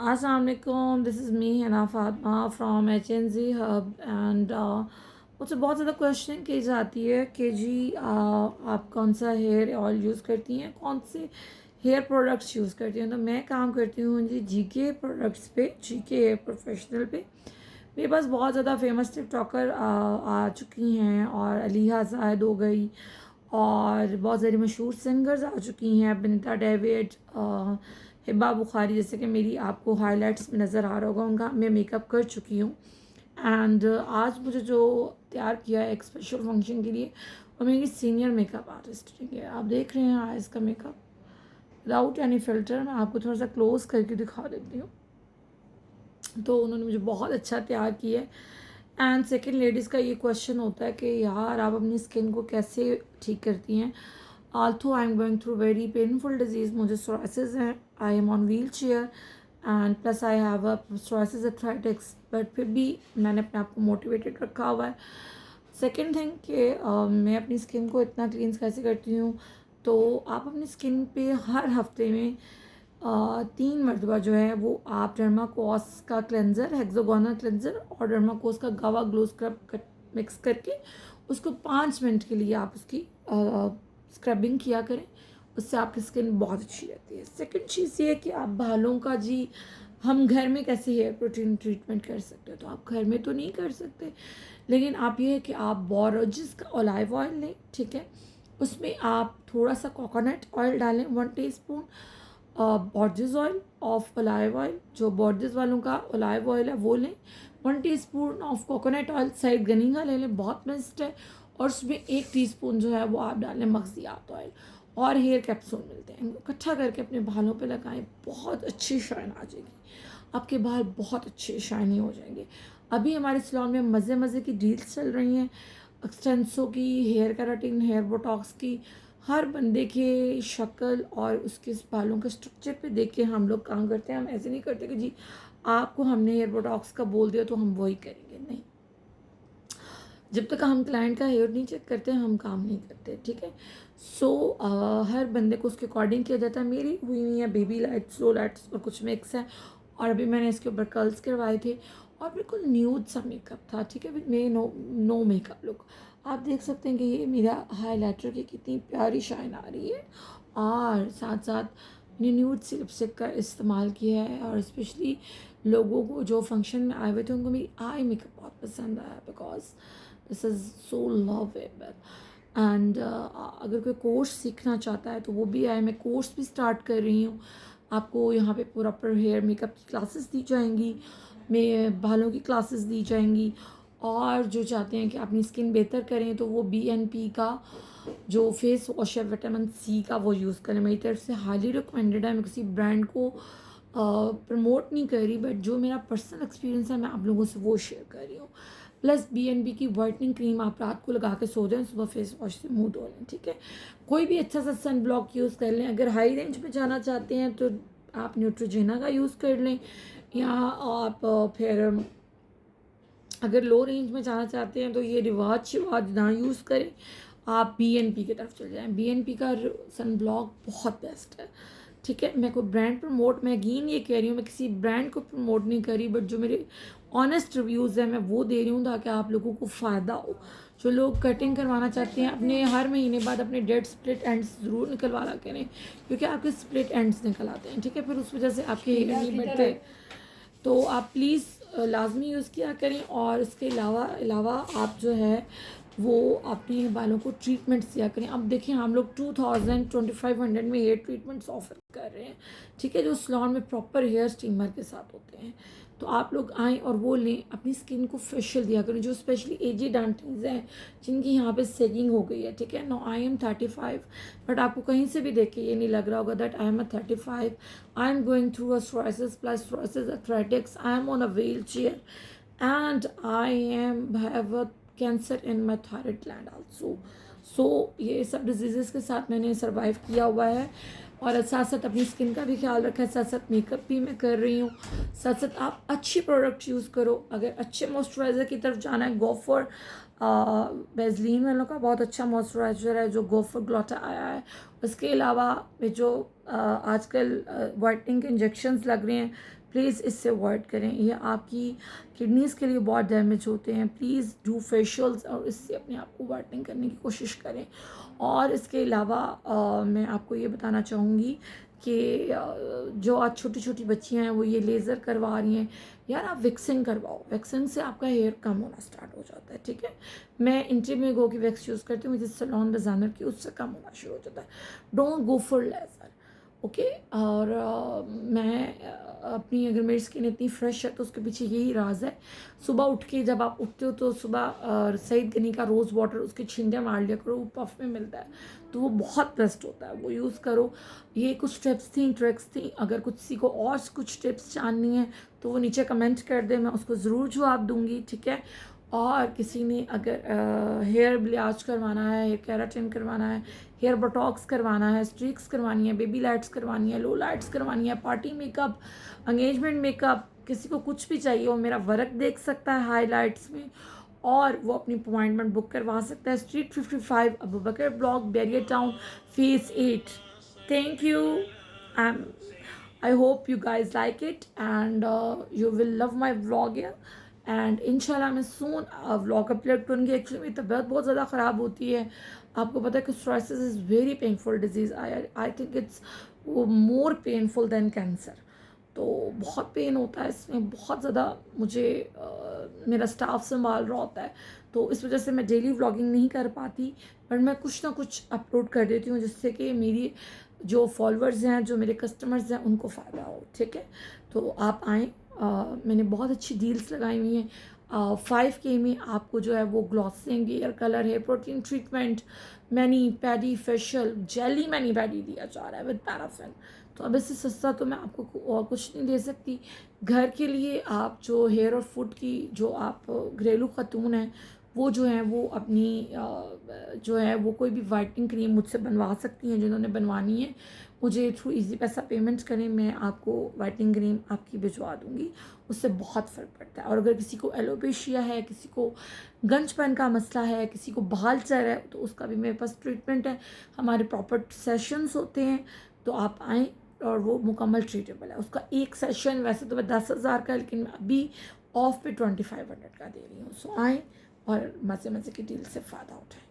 Assalamu alaikum, this is me Hana Fatma from HNZ Hub and मुझसे बहुत ज़्यादा question की जाती है कि जी आप कौन सा हेयर ऑयल यूज़ करती हैं, कौन से हेयर प्रोडक्ट्स यूज़ करती हैं। तो मैं काम करती हूँ जी जीके प्रोडक्ट्स पे, जीके हेयर प्रोफेशनल पे। मेरे पास बहुत ज़्यादा फेमस टिकटॉकर आ चुकी हैं और अलीहा ज़ाहिद हो गई और बहुत सारी मशहूर सिंगर्स आ चुकी हैं, बनीता डेविड, हिब्बा बुखारी, जैसे कि मेरी आपको हाइलाइट्स में नज़र आ रहा होगा, उनका मैं मेकअप कर चुकी हूँ। एंड आज मुझे जो तैयार किया है एक स्पेशल फंक्शन के लिए, और मेरी सीनियर मेकअप आर्टिस्ट है। आप देख रहे हैं आइज़ का मेकअप विदाउट एनी फ़िल्टर। मैं आपको थोड़ा सा क्लोज करके दिखा देती हूँ। तो उन्होंने मुझे बहुत अच्छा तैयार किया है। एंड सेकेंड, लेडीज़ का ये क्वेश्चन होता है कि यार आप अपनी स्किन को कैसे ठीक करती हैं। Although I am going through very painful disease, मुझे सोरासिस है, I am on wheel chair and plus I have a psoriasis arthritis, but फिर भी मैंने अपने आप को मोटिवेटेड रखा हुआ है। सेकेंड थिंग कि मैं अपनी स्किन को इतना क्लींस कैसे करती हूँ। तो आप अपनी स्किन पे हर हफ्ते में 3 मरतबा जो है वो आप डर्माकोस का क्लेंज़र, हेक्सागोनल क्लेंज़र और डर्माकोस का गावा ग्लो स्क्रब मिक्स करके उसको 5 मिनट के लिए आप उसकी स्क्रबिंग किया करें। उससे आपकी स्किन बहुत अच्छी रहती है। सेकंड चीज़ ये है कि आप बालों का जी हम घर में कैसे हेयर प्रोटीन ट्रीटमेंट कर सकते हैं। तो आप घर में तो नहीं कर सकते, लेकिन आप ये है कि आप बोरोजिस का ऑलिव ऑयल लें, ठीक है। उसमें आप थोड़ा सा कोकोनट ऑयल डालें, 1 teaspoon Borges oil of olive oil, जो बॉर्जेस वालों का ऑलिव ऑयल है वो लें। 1 टीस्पून ऑफ कोकोनट ऑयल साइड गनी का ले लें, बहुत बेस्ट है। और उसमें 1 टीस्पून जो है वो आप डालें मगजियात ऑयल, और हेयर कैप्सूल मिलते हैं, इनको इकट्ठा करके अपने बालों पे लगाएं, बहुत अच्छी शाइन आ जाएगी, आपके बाल बहुत अच्छे शाइनी हो जाएंगे। अभी हमारे सैलून में मज़े मज़े की डील्स चल रही हैं, एक्सटेंसो की, हेयर केराटिन, हेयर बोटॉक्स की। हर बंदे के शक्ल और उसके बालों के स्ट्रक्चर पे देख के हम लोग काम करते हैं। हम ऐसे नहीं करते कि जी आपको हमने हेयर बोटॉक्स का बोल दिया तो हम वही करेंगे, नहीं। जब तक हम क्लाइंट का हेयर नहीं चेक करते हम काम नहीं करते, ठीक है। सो हर बंदे को उसके अकॉर्डिंग किया जाता है। मेरी हुई हुई है बेबी लाइट्स, स्लो लाइट्स और कुछ मिक्स है, और अभी मैंने इसके ऊपर कर्ल्स करवाए थे और बिल्कुल न्यूड सा मेकअप था, ठीक है। मे नो मेकअप लुक। आप देख सकते हैं कि ये मेरा हाईलाइटर की कितनी प्यारी शाइन आ रही है, और साथ साथ मैंने न्यूड सी लिपस्टिक का इस्तेमाल किया है। और स्पेशली लोगों को जो फंक्शन में आए हुए थे उनको मेरी आई मेकअप बहुत पसंद आया, because this is so lovable. And अगर कोई कोर्स सीखना चाहता है तो वो भी आए, मैं कोर्स भी स्टार्ट कर रही हूँ। आपको यहाँ पे प्रॉपर हेयर मेकअप की क्लासेस दी जाएंगी, मैं बालों की क्लासेस दी जाएंगी। और जो चाहते हैं कि अपनी स्किन बेहतर करें तो वो BNP का जो फेस वॉश है विटामिन C का वो यूज़ करें। मेरी तरफ से हाईली रिकमेंडेड है। मैं किसी ब्रांड को प्रमोट नहीं कर रही, बट जो मेरा पर्सनल एक्सपीरियंस है मैं आप लोगों से वो शेयर कर रही हूँ। प्लस BNB की वाइटनिंग क्रीम आप रात को लगा के सो जाएं, सुबह फेस वॉश से मुंह धो लें, ठीक है। कोई भी अच्छा सा सन ब्लॉक यूज़ कर लें। अगर हाई रेंज में जाना चाहते हैं तो आप न्यूट्रोजेना का यूज़ कर लें, या आप फिर अगर लो रेंज में जाना चाहते हैं तो ये रिवाज शिवाज ना यूज़ करें, आप BNP की तरफ चले जाएं। BNP का सन ब्लॉक बहुत बेस्ट है, ठीक है। मैं कोई ब्रांड प्रमोट, मैं अगेन ये कह रही हूँ, मैं किसी ब्रांड को प्रमोट नहीं कर रही, बट जो मेरे ऑनेस्ट रिव्यूज़ हैं मैं वो दे रही हूँ ताकि आप लोगों को फ़ायदा हो। जो लोग कटिंग करवाना चाहते हैं अपने हर महीने बाद अपने डेड स्प्लिट एंड्स ज़रूर निकलवा ला करें, क्योंकि आपके स्प्लिट एंड्स निकल आते हैं, ठीक है। फिर उस वजह से आपके हेयर नहीं बढ़ते। तो आप प्लीज़ लाजमी यूज़ किया करें। और इसके अलावा आप जो है वो अपने बालों को ट्रीटमेंट्स दिया करें। अब देखिए हम लोग 2500 में हेयर ट्रीटमेंट्स ऑफर कर रहे हैं, ठीक है, जो सैलून में प्रॉपर हेयर स्टीमर के साथ होते हैं। तो आप लोग आएँ और वो लें, अपनी स्किन को फेशियल दिया करें। जो स्पेशली एजेड आंटीज़ हैं जिनकी यहाँ पे सेगिंग हो गई है, ठीक है। नो आई एम 35, बट आपको कहीं से भी देख के ये नहीं लग रहा होगा that I am 35। I am going through a psoriasis plus psoriasis arthritis. I am on a wheelchair and I am have a cancer in my thyroid gland also. सो ये सब डिजीज़ के साथ मैंने सर्वाइव किया हुआ है, और साथ साथ अपनी स्किन का भी ख्याल रखा है, साथ साथ मेकअप भी मैं कर रही हूँ। साथ साथ आप अच्छी प्रोडक्ट यूज़ करो। अगर अच्छे मॉइस्चराइज़र की तरफ जाना है, गो फॉर वेजलीन वालों का बहुत अच्छा मॉइस्चराइज़र है जो गो फॉर ग्लॉटा आया है। उसके अलावा जो आजकल वाइटनिंग के इंजेक्शंस लग रहे हैं प्लीज़ इससे अवॉइड करें, ये आपकी किडनीज़ के लिए बहुत डैमेज होते हैं। प्लीज़ डू फेशियल्स और इससे अपने आप को वाइटनिंग करने की कोशिश करें। और इसके अलावा मैं आपको ये बताना चाहूँगी कि जो आज छोटी छोटी बच्चियां हैं वो ये लेज़र करवा रही हैं, यार आप वैक्सिंग करवाओ, वैक्सिंग से आपका हेयर कम होना स्टार्ट हो जाता है, ठीक है। मैं इंटीमेगो की वैक्स यूज़ करती हूँ, मुझे सलोन डिज़ाइनर की, उससे कम होना शुरू हो जाता है। Don't go for laser, okay. और मैं अपनी, अगर मेरी स्किन इतनी फ्रेश है तो उसके पीछे यही राज है। सुबह उठ के जब आप उठते हो तो सुबह सईद गनी का रोज़ वाटर उसके छिंडे मार लिया करो, वो पफ में मिलता है, तो वो बहुत बेस्ट होता है, वो यूज़ करो। ये कुछ टिप्स थी, ट्रिक्स थी। अगर किसी को और कुछ टिप्स जाननी है तो वो नीचे कमेंट कर दे, मैं उसको ज़रूर जवाब दूंगी, ठीक है। और किसी ने अगर हेयर ब्लियाज करवाना है, हेयर केराटिन करवाना है, हेयर बोटॉक्स करवाना है, स्ट्रीक्स करवानी है, बेबी लाइट्स करवानी है, लो लाइट्स करवानी है, पार्टी मेकअप, एंगेजमेंट मेकअप, किसी को कुछ भी चाहिए वो मेरा वर्क देख सकता है हाईलाइट्स में, और वो अपनी अपॉइंटमेंट बुक करवा सकता है। Street 55 Abu Bakr block, barrier town, phase 8। Thank you. I hope you guys like it, and you will love my vlog here. And इंशाल्लाह मैं सून व्लॉग अपलोड करूँगी। एक्चुअली मेरी तबीयत बहुत ज़्यादा ख़राब होती है, आपको पता है कि psoriasis is very painful disease. I think it's more painful than cancer. तो बहुत पेन होता है इसमें, बहुत ज़्यादा मुझे मेरा स्टाफ संभाल रहा होता है, तो इस वजह से मैं डेली व्लॉगिंग नहीं कर पाती, पर मैं कुछ ना कुछ अपलोड कर देती हूँ जिससे कि मेरी जो फॉलोअर्स हैं, जो मेरे कस्टमर्स हैं, उनको फ़ायदा हो, ठीक है। तो आप आएँ, मैंने बहुत अच्छी डील्स लगाई हुई हैं। 5K में आपको जो है वो glossing, hair colour, hair protein treatment, mani pedi facial, jelly mani pedi दिया जा रहा है विद पैराफिन। तो अब इससे सस्ता तो मैं आपको और कुछ नहीं दे सकती। घर के लिए आप जो हेयर और फुट की जो आप घरेलू खतून हैं, वो जो हैं वो अपनी जो है वो कोई भी वाइटनिंग क्रीम मुझसे बनवा सकती हैं, जिन्होंने बनवानी है मुझे थ्रू इजी पैसा पेमेंट करें, मैं आपको वाइटनिंग क्रीम आपकी भिजवा दूंगी, उससे बहुत फ़र्क पड़ता है। और अगर किसी को एलोपेशिया है, किसी को गंजपन का मसला है, किसी को बाल चर है, तो उसका भी मेरे पास ट्रीटमेंट है। हमारे प्रॉपर सेशंस होते हैं, तो आप आएँ और वो मुकम्मल ट्रीटेबल है। उसका एक सेशन वैसे तो मैं 10,000 का, लेकिन मैं अभी ऑफ पे 2500 का दे रही हूँ। सो आएँ और मज़े मज़े की डील से फ़ायदा उठाएँ।